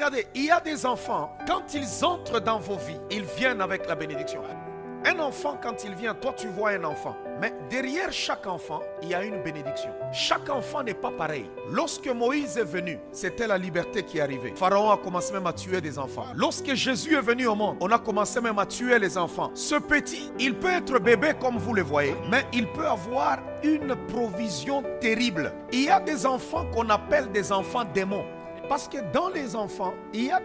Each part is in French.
Regardez, il y a des enfants, quand ils entrent dans vos vies, ils viennent avec la bénédiction. Un enfant, quand il vient, toi tu vois un enfant. Mais derrière chaque enfant, il y a une bénédiction. Chaque enfant n'est pas pareil. Lorsque Moïse est venu, c'était la liberté qui arrivait. Pharaon a commencé même à tuer des enfants. Lorsque Jésus est venu au monde, on a commencé même à tuer les enfants. Ce petit, il peut être bébé comme vous le voyez, mais il peut avoir une provision terrible. Il y a des enfants qu'on appelle des enfants démons. Parce que dans les enfants, il y a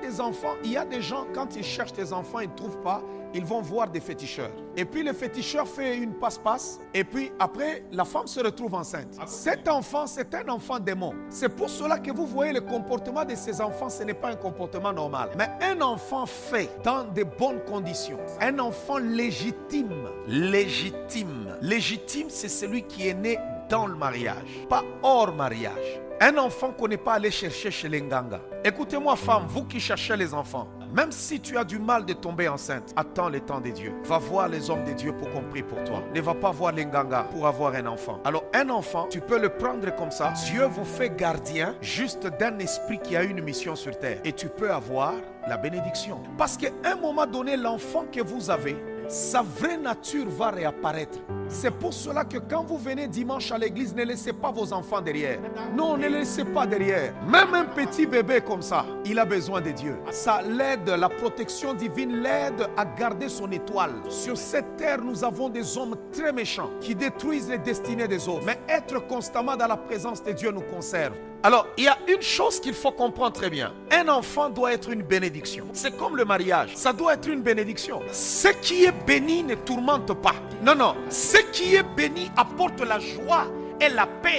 des gens, quand ils cherchent des enfants, ils ne trouvent pas, ils vont voir des féticheurs. Et puis le féticheur fait une passe-passe, et puis après, la femme se retrouve enceinte. Cet enfant, c'est un enfant démon. C'est pour cela que vous voyez le comportement de ces enfants, ce n'est pas un comportement normal. Mais un enfant fait dans de bonnes conditions, un enfant légitime. Légitime, c'est celui qui est né dans le mariage, pas hors mariage. Un enfant qu'on n'est pas allé chercher chez les nganga. Écoutez-moi femme, vous qui cherchez les enfants, même si tu as du mal de tomber enceinte, attends le temps de Dieu. Va voir les hommes de Dieu pour qu'on prie pour toi. Ne va pas voir les nganga pour avoir un enfant. Alors un enfant, tu peux le prendre comme ça. Dieu vous fait gardien juste d'un esprit qui a une mission sur terre. Et tu peux avoir la bénédiction. Parce qu'à un moment donné, l'enfant que vous avez, sa vraie nature va réapparaître. C'est pour cela que quand vous venez dimanche à l'église, ne laissez pas vos enfants derrière. Non, ne les laissez pas derrière. Même un petit bébé comme ça, il a besoin de Dieu. Ça l'aide, la protection divine l'aide à garder son étoile. Sur cette terre, nous avons des hommes très méchants qui détruisent les destinées des autres. Mais être constamment dans la présence de Dieu nous conserve. Alors, il y a une chose qu'il faut comprendre très bien. Un enfant doit être une bénédiction. C'est comme le mariage. Ça doit être une bénédiction. Ce qui est béni ne tourmente pas. Non, non. Ce qui est béni apporte la joie et la paix.